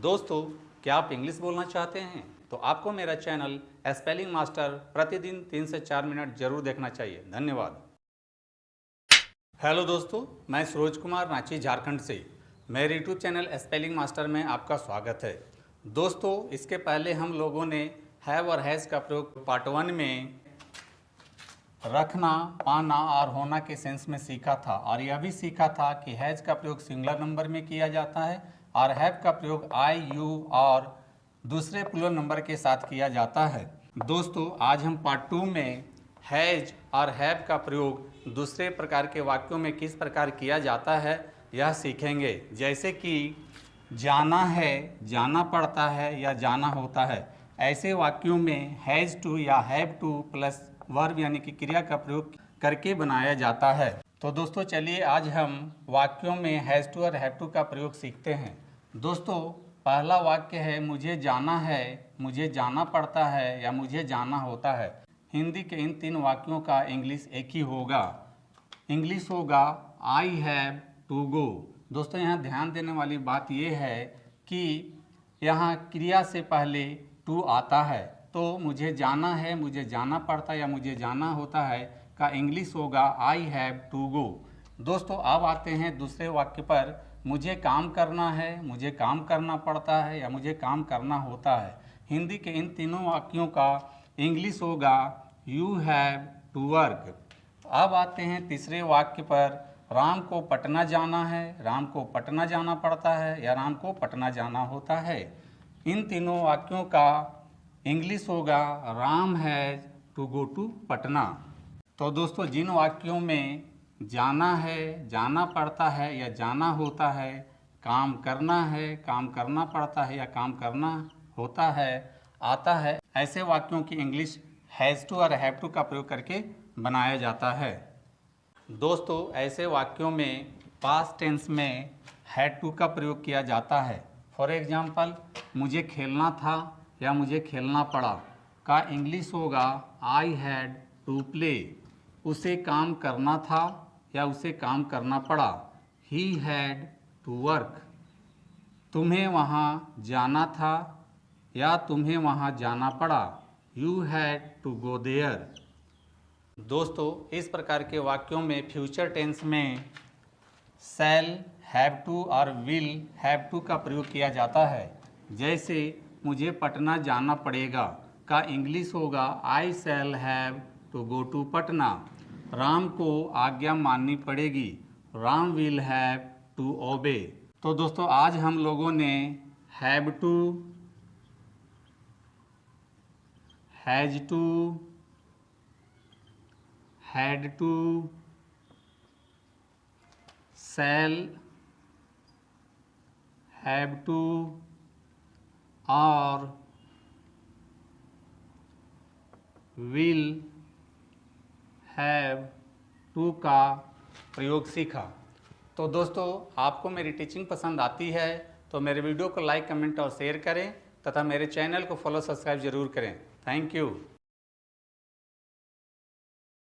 दोस्तों, क्या आप इंग्लिश बोलना चाहते हैं तो आपको मेरा चैनल स्पेलिंग मास्टर प्रतिदिन 3 से 4 मिनट जरूर देखना चाहिए। धन्यवाद। हेलो दोस्तों, मैं सूरज कुमार रांची झारखंड से मेरे यूट्यूब चैनल स्पेलिंग मास्टर में आपका स्वागत है। दोस्तों, इसके पहले हम लोगों ने हैव और हैज़ का प्रयोग पार्ट 1 में रखना, पाना और होना के सेंस में सीखा था और यह भी सीखा था कि हैज़ का प्रयोग सिंगुलर नंबर में किया जाता है और हैव का प्रयोग आई, यू और दूसरे प्लूरल नंबर के साथ किया जाता है। दोस्तों, आज हम पार्ट 2 में हैज और हैव का प्रयोग दूसरे प्रकार के वाक्यों में किस प्रकार किया जाता है यह सीखेंगे। जैसे कि जाना है, जाना पड़ता है या जाना होता है, ऐसे वाक्यों में हैज़ टू या हैव टू प्लस वर्ब यानी कि क्रिया का प्रयोग करके बनाया जाता है। तो दोस्तों, चलिए आज हम वाक्यों में हैज़ टू और हैव टू का प्रयोग सीखते हैं। दोस्तों, पहला वाक्य है मुझे जाना है, मुझे जाना पड़ता है या मुझे जाना होता है। हिंदी के इन 3 वाक्यों का इंग्लिश एक ही होगा। इंग्लिश होगा आई हैव टू गो। दोस्तों, यहाँ ध्यान देने वाली बात यह है कि यहाँ क्रिया से पहले टू आता है, तो मुझे जाना है, मुझे जाना पड़ता है या मुझे जाना होता है का इंग्लिश होगा आई हैव टू गो। दोस्तों, अब आते हैं दूसरे वाक्य पर। मुझे काम करना है, मुझे काम करना पड़ता है या मुझे काम करना होता है। हिंदी के इन तीनों वाक्यों का इंग्लिश होगा यू हैव टू वर्क। अब आते हैं तीसरे वाक्य पर। राम को पटना जाना है, राम को पटना जाना पड़ता है या राम को पटना जाना होता है। इन तीनों वाक्यों का इंग्लिश होगा Ram has to go to Patna. तो दोस्तों, जिन वाक्यों में जाना है, जाना पड़ता है या जाना होता है, काम करना है, काम करना पड़ता है या काम करना होता है आता है, ऐसे वाक्यों की इंग्लिश हैज़ टू और हैव टू का प्रयोग करके बनाया जाता है। दोस्तों, ऐसे वाक्यों में पास्ट टेंस में हैड टू का प्रयोग किया जाता है। फॉर एग्जाम्पल, मुझे खेलना था या मुझे खेलना पड़ा का इंग्लिश होगा आई हैड टू प्ले। उसे काम करना था या उसे काम करना पड़ा, ही हैड टू वर्क। तुम्हें वहाँ जाना था या तुम्हें वहाँ जाना पड़ा, you had to go there. दोस्तों, इस प्रकार के वाक्यों में फ्यूचर टेंस में शैल, हैव टू और विल हैव टू का प्रयोग किया जाता है। जैसे मुझे पटना जाना पड़ेगा का इंग्लिश होगा I shall have to go to Patna. Ram को आज्ञा माननी पड़ेगी, Ram will have to obey. तो दोस्तों, आज हम लोगों ने have to, has to, had to, shall, have to और विल हैव टू का प्रयोग सीखा। तो दोस्तों, आपको मेरी टीचिंग पसंद आती है तो मेरे वीडियो को लाइक, कमेंट और शेयर करें तथा मेरे चैनल को फॉलो, सब्सक्राइब जरूर करें। Thank you.